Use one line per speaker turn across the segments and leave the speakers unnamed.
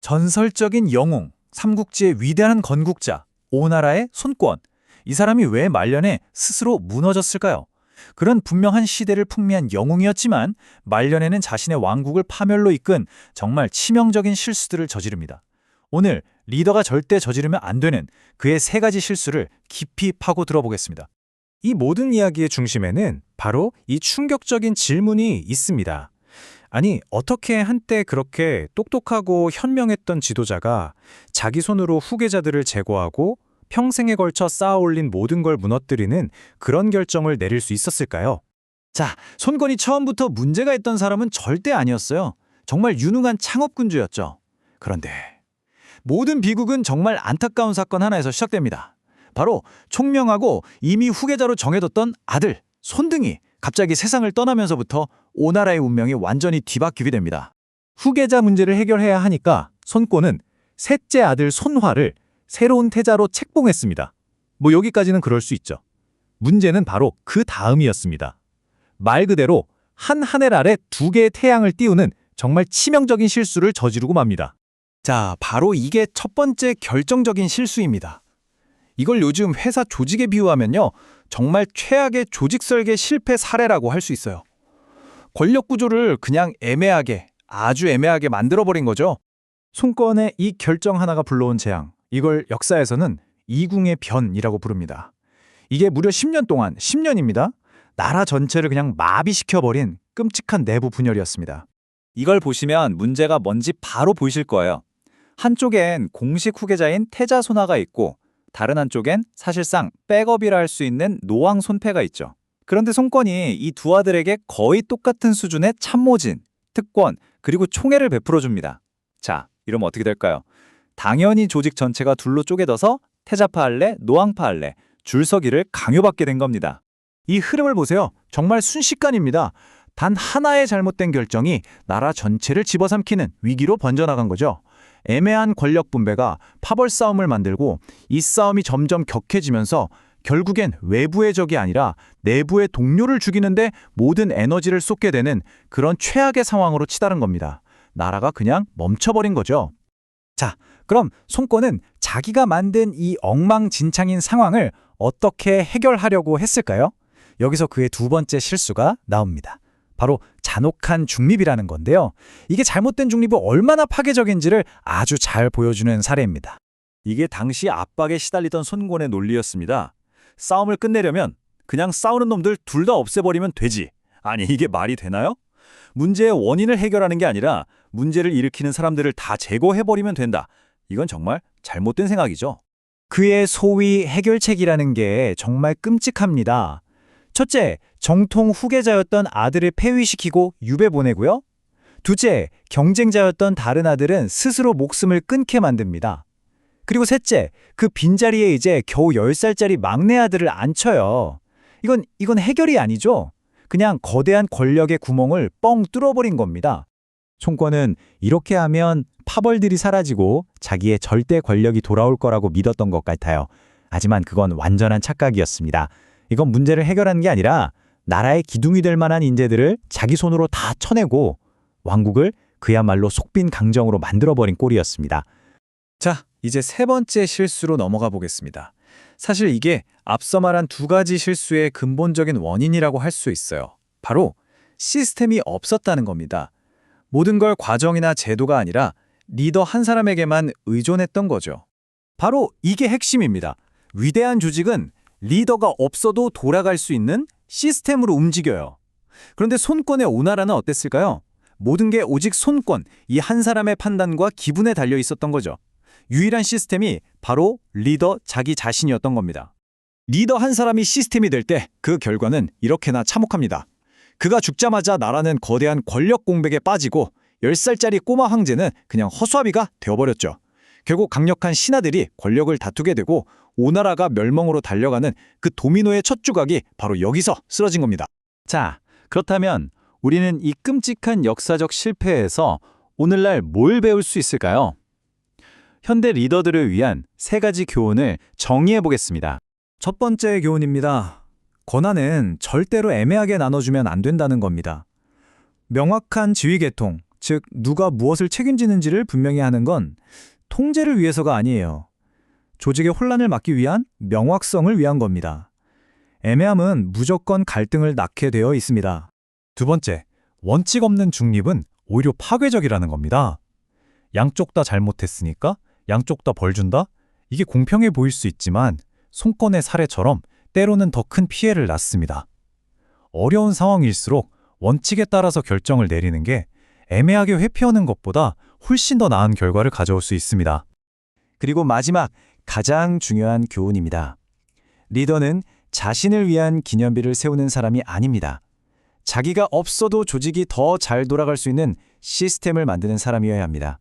전설적인 영웅, 삼국지의 위대한 건국자, 오나라의 손권. 이 사람이 왜 말년에 스스로 무너졌을까요? 그런 분명한 시대를 풍미한 영웅이었지만 말년에는 자신의 왕국을 파멸로 이끈 정말 치명적인 실수들을 저지릅니다. 오늘 리더가 절대 저지르면 안 되는 그의 세 가지 실수를 깊이 파고 들어보겠습니다.
이 모든 이야기의 중심에는 바로 이 충격적인 질문이 있습니다. 아니, 어떻게 한때 그렇게 똑똑하고 현명했던 지도자가 자기 손으로 후계자들을 제거하고 평생에 걸쳐 쌓아올린 모든 걸 무너뜨리는 그런 결정을 내릴 수 있었을까요?
자, 손권이 처음부터 문제가 있던 사람은 절대 아니었어요. 정말 유능한 창업군주였죠. 그런데 모든 비극은 정말 안타까운 사건 하나에서 시작됩니다. 바로 총명하고 이미 후계자로 정해뒀던 아들, 손등이 갑자기 세상을 떠나면서부터 오나라의 운명이 완전히 뒤바뀌게 됩니다.
후계자 문제를 해결해야 하니까 손권은 셋째 아들 손화를 새로운 태자로 책봉했습니다. 뭐 여기까지는 그럴 수 있죠. 문제는 바로 그 다음이었습니다. 말 그대로 한 하늘 아래 두 개의 태양을 띄우는 정말 치명적인 실수를 저지르고 맙니다.
자, 바로 이게 첫 번째 결정적인 실수입니다. 이걸 요즘 회사 조직에 비유하면요, 정말 최악의 조직 설계 실패 사례라고 할 수 있어요. 권력 구조를 그냥 애매하게, 아주 애매하게 만들어버린 거죠.
손권의 이 결정 하나가 불러온 재앙, 이걸 역사에서는 이궁의 변이라고 부릅니다. 이게 무려 10년 동안, 10년입니다. 나라 전체를 그냥 마비시켜버린 끔찍한 내부 분열이었습니다.
이걸 보시면 문제가 뭔지 바로 보이실 거예요. 한쪽엔 공식 후계자인 태자 손화가 있고 다른 한쪽엔 사실상 백업이라 할 수 있는 노왕 손패가 있죠. 그런데 손권이 이 두 아들에게 거의 똑같은 수준의 참모진, 특권, 그리고 총애를 베풀어 줍니다. 자, 이러면 어떻게 될까요? 당연히 조직 전체가 둘로 쪼개져서 태자파 할래, 노왕파 할래, 줄서기를 강요받게 된 겁니다.
이 흐름을 보세요. 정말 순식간입니다. 단 하나의 잘못된 결정이 나라 전체를 집어삼키는 위기로 번져나간 거죠. 애매한 권력 분배가 파벌 싸움을 만들고 이 싸움이 점점 격해지면서 결국엔 외부의 적이 아니라 내부의 동료를 죽이는데 모든 에너지를 쏟게 되는 그런 최악의 상황으로 치달은 겁니다. 나라가 그냥 멈춰버린 거죠. 자, 그럼 손권은 자기가 만든 이 엉망진창인 상황을 어떻게 해결하려고 했을까요? 여기서 그의 두 번째 실수가 나옵니다. 바로 잔혹한 중립이라는 건데요. 이게 잘못된 중립이 얼마나 파괴적인지를 아주 잘 보여주는 사례입니다.
이게 당시 압박에 시달리던 손권의 논리였습니다. 싸움을 끝내려면 그냥 싸우는 놈들 둘 다 없애버리면 되지. 아니, 이게 말이 되나요? 문제의 원인을 해결하는 게 아니라 문제를 일으키는 사람들을 다 제거해버리면 된다. 이건 정말 잘못된 생각이죠.
그의 소위 해결책이라는 게 정말 끔찍합니다. 첫째, 정통 후계자였던 아들을 폐위시키고 유배 보내고요. 둘째, 경쟁자였던 다른 아들은 스스로 목숨을 끊게 만듭니다. 그리고 셋째, 그 빈자리에 이제 겨우 10살짜리 막내 아들을 앉혀요. 이건 해결이 아니죠. 그냥 거대한 권력의 구멍을 뻥 뚫어버린 겁니다. 손권은 이렇게 하면 파벌들이 사라지고 자기의 절대 권력이 돌아올 거라고 믿었던 것 같아요. 하지만 그건 완전한 착각이었습니다. 이건 문제를 해결하는 게 아니라 나라의 기둥이 될 만한 인재들을 자기 손으로 다 쳐내고 왕국을 그야말로 속빈 강정으로 만들어버린 꼴이었습니다.
자, 이제 세 번째 실수로 넘어가 보겠습니다. 사실 이게 앞서 말한 두 가지 실수의 근본적인 원인이라고 할 수 있어요. 바로 시스템이 없었다는 겁니다. 모든 걸 과정이나 제도가 아니라 리더 한 사람에게만 의존했던 거죠. 바로 이게 핵심입니다. 위대한 조직은 리더가 없어도 돌아갈 수 있는 시스템으로 움직여요. 그런데 손권의 오나라는 어땠을까요? 모든 게 오직 손권, 이 한 사람의 판단과 기분에 달려 있었던 거죠. 유일한 시스템이 바로 리더 자기 자신이었던 겁니다. 리더 한 사람이 시스템이 될 때 그 결과는 이렇게나 참혹합니다. 그가 죽자마자 나라는 거대한 권력 공백에 빠지고 10살짜리 꼬마 황제는 그냥 허수아비가 되어버렸죠. 결국 강력한 신하들이 권력을 다투게 되고 오나라가 멸망으로 달려가는 그 도미노의 첫 조각이 바로 여기서 쓰러진 겁니다. 자, 그렇다면 우리는 이 끔찍한 역사적 실패에서 오늘날 뭘 배울 수 있을까요? 현대 리더들을 위한 세 가지 교훈을 정의해 보겠습니다. 첫 번째 교훈입니다. 권한은 절대로 애매하게 나눠주면 안 된다는 겁니다. 명확한 지휘 계통,
즉 누가 무엇을 책임지는지를 분명히 하는 건 통제를 위해서가 아니에요. 조직의 혼란을 막기 위한 명확성을 위한 겁니다. 애매함은 무조건 갈등을 낳게 되어 있습니다. 두 번째, 원칙 없는 중립은 오히려 파괴적이라는 겁니다. 양쪽 다 잘못했으니까 양쪽 다 벌 준다? 이게 공평해 보일 수 있지만 송건의 사례처럼 때로는 더 큰 피해를 낳습니다. 어려운 상황일수록 원칙에 따라서 결정을 내리는 게 애매하게 회피하는 것보다 훨씬 더 나은 결과를 가져올 수 있습니다. 그리고 마지막, 가장 중요한 교훈입니다. 리더는 자신을 위한 기념비를 세우는 사람이 아닙니다. 자기가 없어도 조직이 더 잘 돌아갈 수 있는 시스템을 만드는 사람이어야 합니다.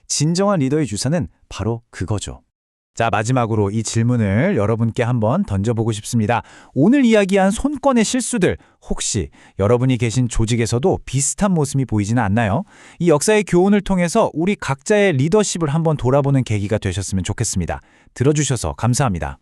진정한 리더의 유산은 바로 그거죠. 자, 마지막으로 이 질문을 여러분께 한번 던져보고 싶습니다. 오늘 이야기한 손권의 실수들, 혹시 여러분이 계신 조직에서도 비슷한 모습이 보이지는 않나요? 이 역사의 교훈을 통해서 우리 각자의 리더십을 한번 돌아보는 계기가 되셨으면 좋겠습니다. 들어주셔서 감사합니다.